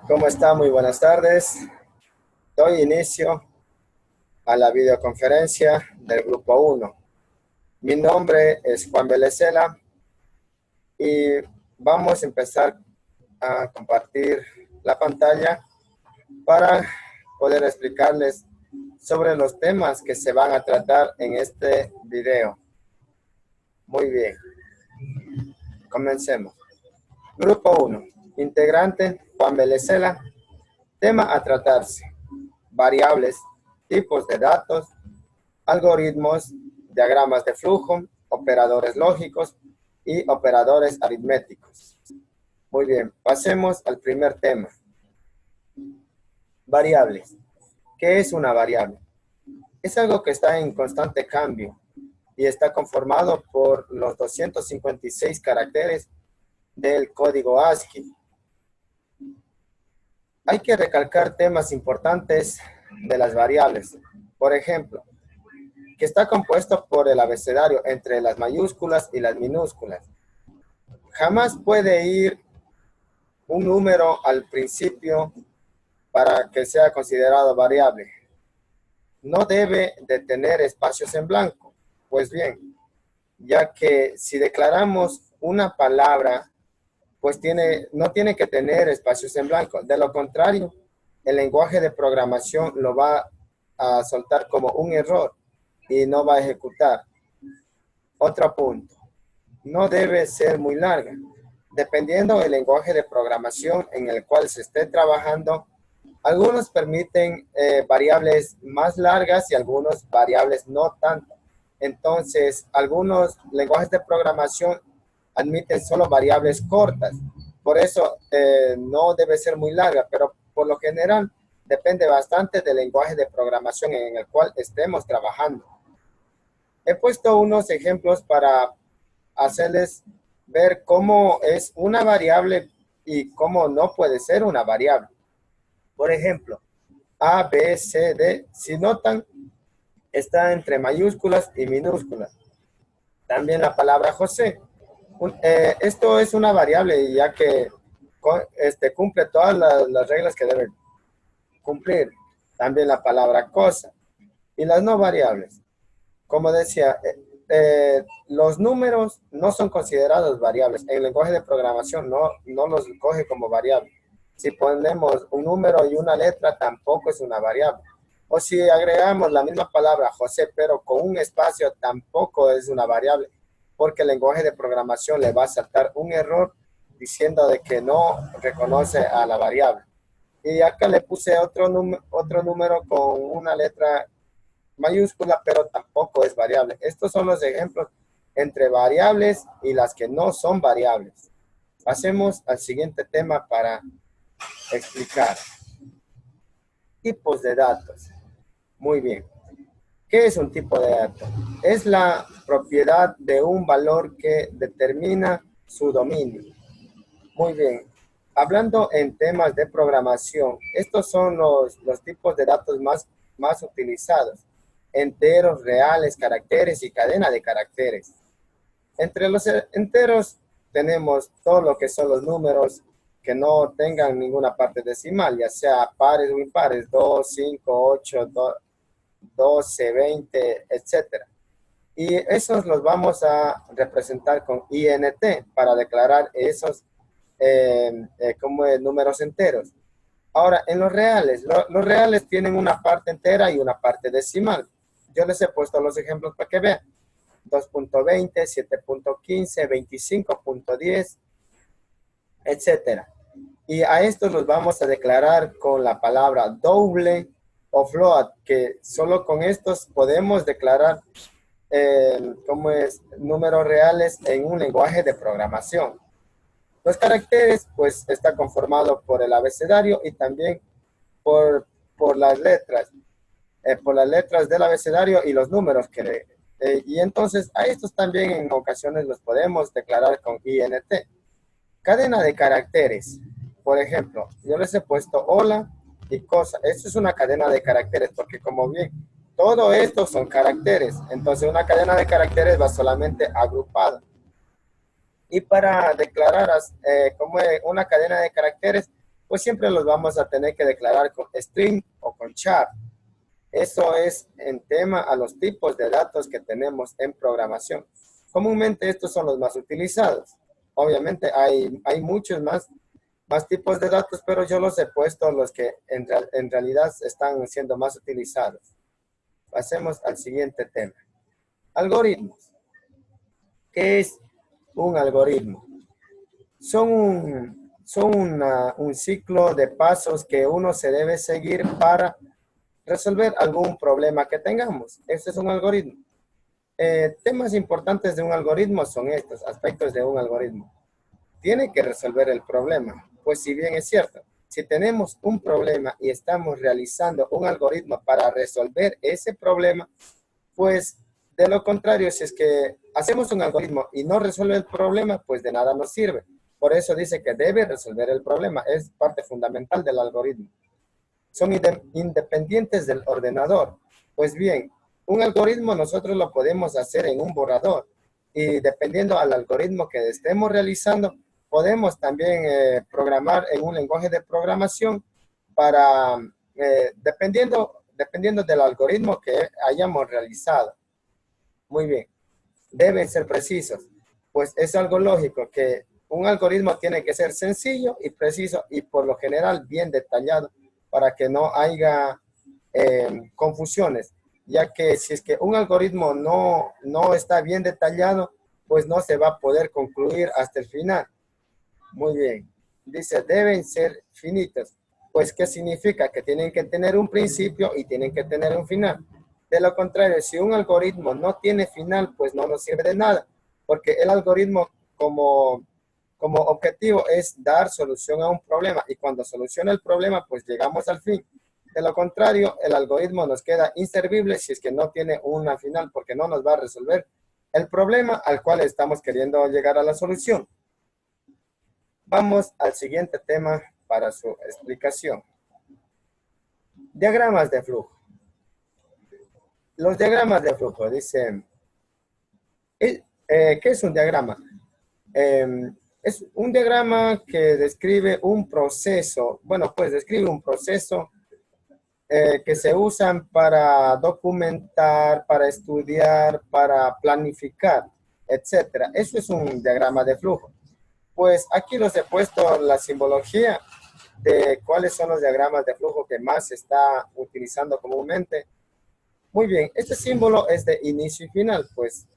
¿Cómo está? Muy buenas tardes. Doy inicio a la videoconferencia del Grupo 1. Mi nombre es Juan Belecela y vamos a empezar a compartir la pantalla para poder explicarles sobre los temas que se van a tratar en este video. Muy bien, comencemos. Grupo 1. Integrante Juan Belecela. Tema a tratarse: variables, tipos de datos, algoritmos, diagramas de flujo, operadores lógicos y operadores aritméticos. Muy bien, pasemos al primer tema. Variables. ¿Qué es una variable? Es algo que está en constante cambio y está conformado por los 256 caracteres del código ASCII. Hay que recalcar temas importantes de las variables. Por ejemplo, que está compuesto por el abecedario entre las mayúsculas y las minúsculas. Jamás puede ir un número al principio para que sea considerado variable. No debe de tener espacios en blanco. Pues bien, ya que si declaramos una palabra, pues no tiene que tener espacios en blanco. De lo contrario, el lenguaje de programación lo va a soltar como un error y no va a ejecutar. Otro punto. No debe ser muy larga. Dependiendo del lenguaje de programación en el cual se esté trabajando, algunos permiten variables más largas y algunos variables no tanto. Entonces, algunos lenguajes de programación admiten solo variables cortas. Por eso no debe ser muy larga, pero por lo general depende bastante del lenguaje de programación en el cual estemos trabajando. He puesto unos ejemplos para hacerles ver cómo es una variable y cómo no puede ser una variable. Por ejemplo, A, B, C, D, si notan, está entre mayúsculas y minúsculas. También la palabra José. Esto es una variable ya que cumple todas las reglas que debe cumplir. También la palabra cosa. Y las no variables. Como decía, los números no son considerados variables. En el lenguaje de programación no los coge como variable. Si ponemos un número y una letra, tampoco es una variable. O si agregamos la misma palabra José, pero con un espacio, tampoco es una variable, porque el lenguaje de programación le va a saltar un error diciendo de que no reconoce a la variable. Y acá le puse otro número con una letra mayúscula, pero tampoco es variable. Estos son los ejemplos entre variables y las que no son variables. Pasemos al siguiente tema para explicar. Tipos de datos. Muy bien. ¿Qué es un tipo de dato? Es la propiedad de un valor que determina su dominio. Muy bien. Hablando en temas de programación, estos son los tipos de datos más utilizados: enteros, reales, caracteres y cadena de caracteres. Entre los enteros tenemos todo lo que son los números que no tengan ninguna parte decimal, ya sea pares o impares: 2, 5, 8, 12, 20, etcétera. Y esos los vamos a representar con INT para declarar esos como números enteros. Ahora, en los reales, los reales tienen una parte entera y una parte decimal. Yo les he puesto los ejemplos para que vean: 2.20, 7.15, 25.10, etcétera. Y a estos los vamos a declarar con la palabra doble o float, que solo con estos podemos declarar como es números reales en un lenguaje de programación. Los caracteres, pues, está conformado por el abecedario y también por, por las letras, del abecedario y los números y entonces a estos también en ocasiones los podemos declarar con INT. Cadena de caracteres. Por ejemplo, yo les he puesto hola y cosa. Esto es una cadena de caracteres porque, como bien, todo esto son caracteres. Entonces una cadena de caracteres va solamente agrupada. Y para declarar como una cadena de caracteres, pues siempre los vamos a tener que declarar con string o con char. Eso es en tema a los tipos de datos que tenemos en programación. Comúnmente estos son los más utilizados. Obviamente hay muchos más tipos de datos, pero yo los he puesto los que en realidad están siendo más utilizados. Pasemos al siguiente tema. Algoritmos. ¿Qué es un algoritmo? Son un ciclo de pasos que uno se debe seguir para resolver algún problema que tengamos. Este es un algoritmo. Temas importantes de un algoritmo son estos aspectos de un algoritmo. Tiene que resolver el problema. Pues si bien es cierto, si tenemos un problema y estamos realizando un algoritmo para resolver ese problema, pues de lo contrario, si es que hacemos un algoritmo y no resuelve el problema, pues de nada nos sirve. Por eso dice que debe resolver el problema. Es parte fundamental del algoritmo. Son independientes del ordenador. Pues bien, un algoritmo nosotros lo podemos hacer en un borrador. Y dependiendo al algoritmo que estemos realizando, podemos también programar en un lenguaje de programación para, dependiendo del algoritmo que hayamos realizado. Muy bien, deben ser precisos, pues es algo lógico que un algoritmo tiene que ser sencillo y preciso y por lo general bien detallado para que no haya confusiones, ya que si es que un algoritmo no está bien detallado, pues no se va a poder concluir hasta el final. Muy bien, dice deben ser finitos, pues ¿qué significa? Que tienen que tener un principio y tienen que tener un final. De lo contrario, si un algoritmo no tiene final, pues no nos sirve de nada, porque el algoritmo como objetivo es dar solución a un problema, y cuando soluciona el problema, pues llegamos al fin. De lo contrario, el algoritmo nos queda inservible si es que no tiene una final, porque no nos va a resolver el problema al cual estamos queriendo llegar a la solución. Vamos al siguiente tema para su explicación. Diagramas de flujo. Los diagramas de flujo, dicen, ¿qué es un diagrama? Es un diagrama que describe un proceso, bueno, pues describe un proceso que se usan para documentar, para estudiar, para planificar, etcétera. Eso es un diagrama de flujo. Pues aquí los he puesto la simbología de cuáles son los diagramas de flujo que más se está utilizando comúnmente. Muy bien, este símbolo es de inicio y final, pues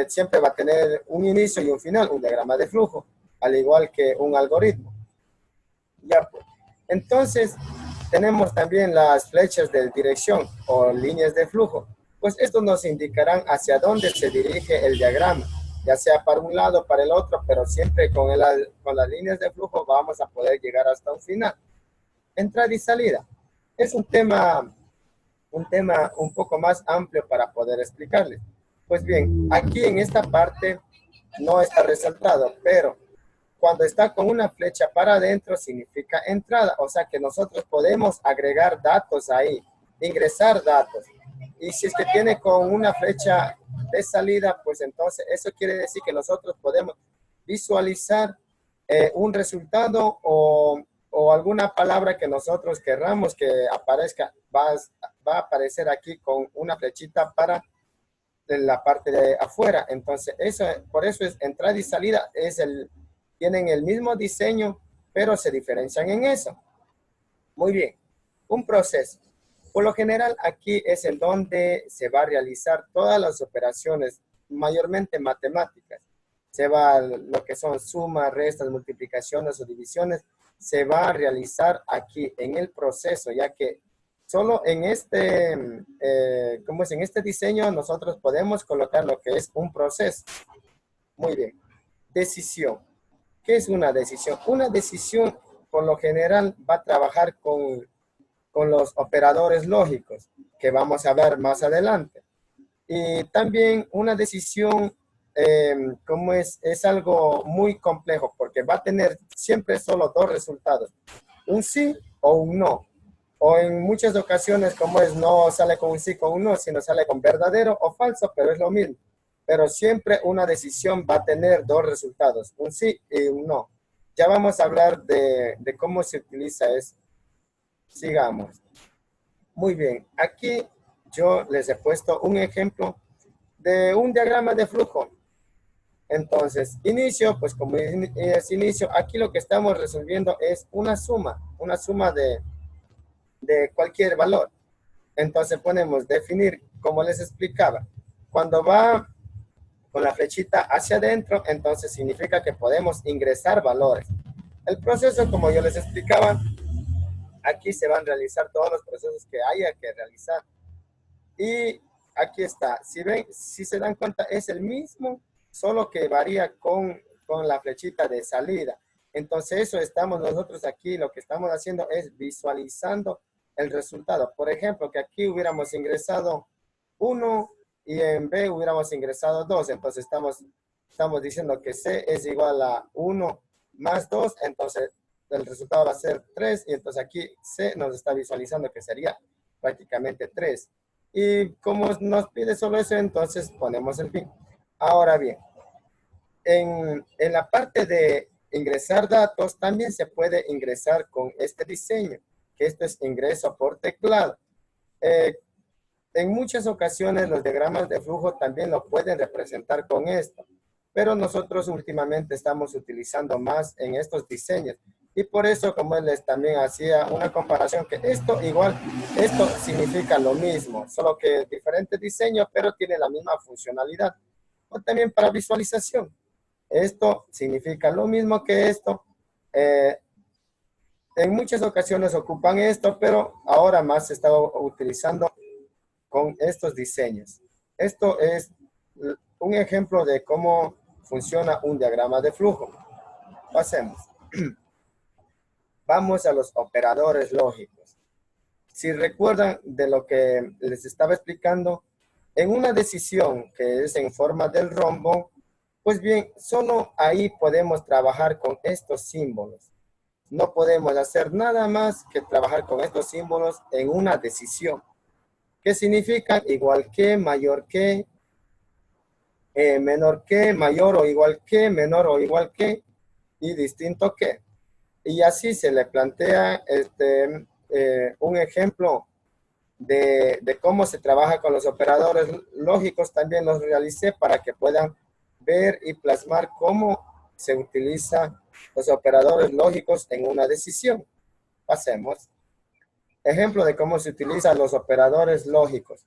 siempre va a tener un inicio y un final, un diagrama de flujo, al igual que un algoritmo. Ya, pues. Entonces, tenemos también las flechas de dirección o líneas de flujo. Pues estos nos indicarán hacia dónde se dirige el diagrama, ya sea para un lado o para el otro, pero siempre con las líneas de flujo vamos a poder llegar hasta un final. Entrada y salida. Es un tema un poco más amplio para poder explicarles. Pues bien, aquí en esta parte no está resaltado, pero cuando está con una flecha para adentro significa entrada, o sea que nosotros podemos agregar datos ahí, ingresar datos. Y si es que tiene con una flecha de salida, pues entonces eso quiere decir que nosotros podemos visualizar un resultado o alguna palabra que nosotros querramos que aparezca, va a aparecer aquí con una flechita para la parte de afuera. Entonces, por eso es entrada y salida, tienen el mismo diseño, pero se diferencian en eso. Muy bien, un proceso. Por lo general, aquí es en donde se va a realizar todas las operaciones, mayormente matemáticas. Se va lo que son sumas, restas, multiplicaciones o divisiones, se va a realizar aquí en el proceso, ya que solo en en este diseño nosotros podemos colocar lo que es un proceso. Muy bien. Decisión. ¿Qué es una decisión? Una decisión, por lo general, va a trabajar con los operadores lógicos, que vamos a ver más adelante. Y también una decisión, es algo muy complejo, porque va a tener siempre solo dos resultados, un sí o un no. O en muchas ocasiones, no sale con un sí con un no, sino sale con verdadero o falso, pero es lo mismo. Pero siempre una decisión va a tener dos resultados, un sí y un no. Ya vamos a hablar de cómo se utiliza eso. Sigamos. Muy bien, aquí yo les he puesto un ejemplo de un diagrama de flujo. Entonces, inicio, pues como es inicio, aquí lo que estamos resolviendo es una suma de cualquier valor. Entonces ponemos definir, como les explicaba, cuando va con la flechita hacia adentro, entonces significa que podemos ingresar valores. El proceso, como yo les explicaba, aquí se van a realizar todos los procesos que haya que realizar. Y aquí está, si ven, si se dan cuenta, es el mismo, solo que varía con la flechita de salida. Entonces eso estamos nosotros aquí, lo que estamos haciendo es visualizando el resultado. Por ejemplo, que aquí hubiéramos ingresado 1 y en B hubiéramos ingresado 2. Entonces estamos diciendo que C es igual a 1 más 2. Entonces el resultado va a ser 3. Y entonces aquí C nos está visualizando que sería prácticamente 3. Y como nos pide solo eso, entonces ponemos el fin. Ahora bien, en la parte de ingresar datos, también se puede ingresar con este diseño, que esto es ingreso por teclado. En muchas ocasiones los diagramas de flujo también lo pueden representar con esto, pero nosotros últimamente estamos utilizando más en estos diseños. Y por eso, como él les también hacía una comparación, que esto igual, esto significa lo mismo, solo que diferente diseño, pero tiene la misma funcionalidad. O también para visualización. Esto significa lo mismo que esto. En muchas ocasiones ocupan esto, pero ahora más se está utilizando con estos diseños. Esto es un ejemplo de cómo funciona un diagrama de flujo. Pasemos. Vamos a los operadores lógicos. Si recuerdan de lo que les estaba explicando, en una decisión que es en forma del rombo, pues bien, solo ahí podemos trabajar con estos símbolos. No podemos hacer nada más que trabajar con estos símbolos en una decisión, que significan igual que, mayor que, menor que, mayor o igual que, menor o igual que, y distinto que. Y así se le plantea un ejemplo de cómo se trabaja con los operadores lógicos. También los realicé para que puedan ver y plasmar cómo se utilizan los operadores lógicos en una decisión. Pasemos. Ejemplo de cómo se utilizan los operadores lógicos.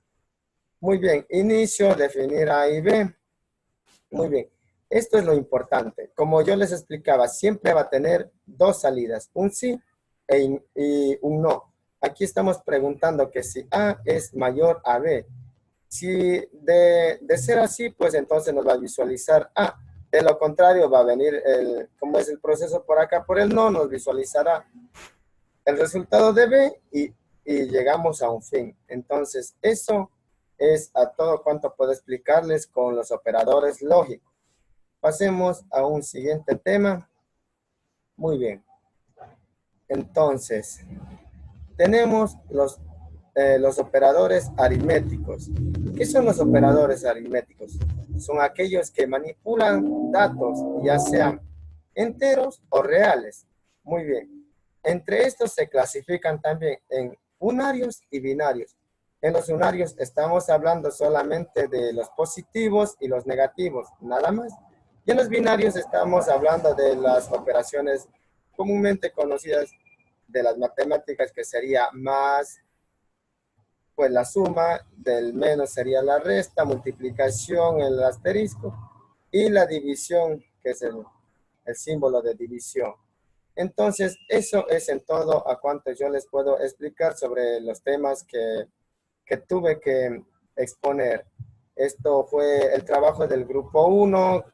Muy bien, inicio, definir A y B. Muy bien, esto es lo importante. Como yo les explicaba, siempre va a tener dos salidas, un sí y un no. Aquí estamos preguntando que si A es mayor a B. Si de ser así, pues entonces nos va a visualizar A. De lo contrario, va a venir, como es el proceso por acá, por el no, nos visualizará el resultado de B y llegamos a un fin. Entonces, eso es a todo cuanto puedo explicarles con los operadores lógicos. Pasemos a un siguiente tema. Muy bien. Entonces, tenemos los operadores aritméticos. ¿Qué son los operadores aritméticos? Son aquellos que manipulan datos, ya sean enteros o reales. Muy bien. Entre estos se clasifican también en unarios y binarios. En los unarios estamos hablando solamente de los positivos y los negativos, nada más. Y en los binarios estamos hablando de las operaciones comúnmente conocidas de las matemáticas, que sería más, pues la suma, del menos sería la resta, multiplicación, el asterisco, y la división, que es el símbolo de división. Entonces, eso es en todo a cuanto yo les puedo explicar sobre los temas que tuve que exponer. Esto fue el trabajo del grupo 1,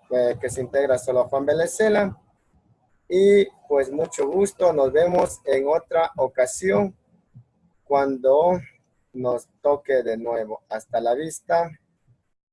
que se integra solo Juan Belecela. Y pues mucho gusto, nos vemos en otra ocasión cuando nos toque de nuevo. Hasta la vista.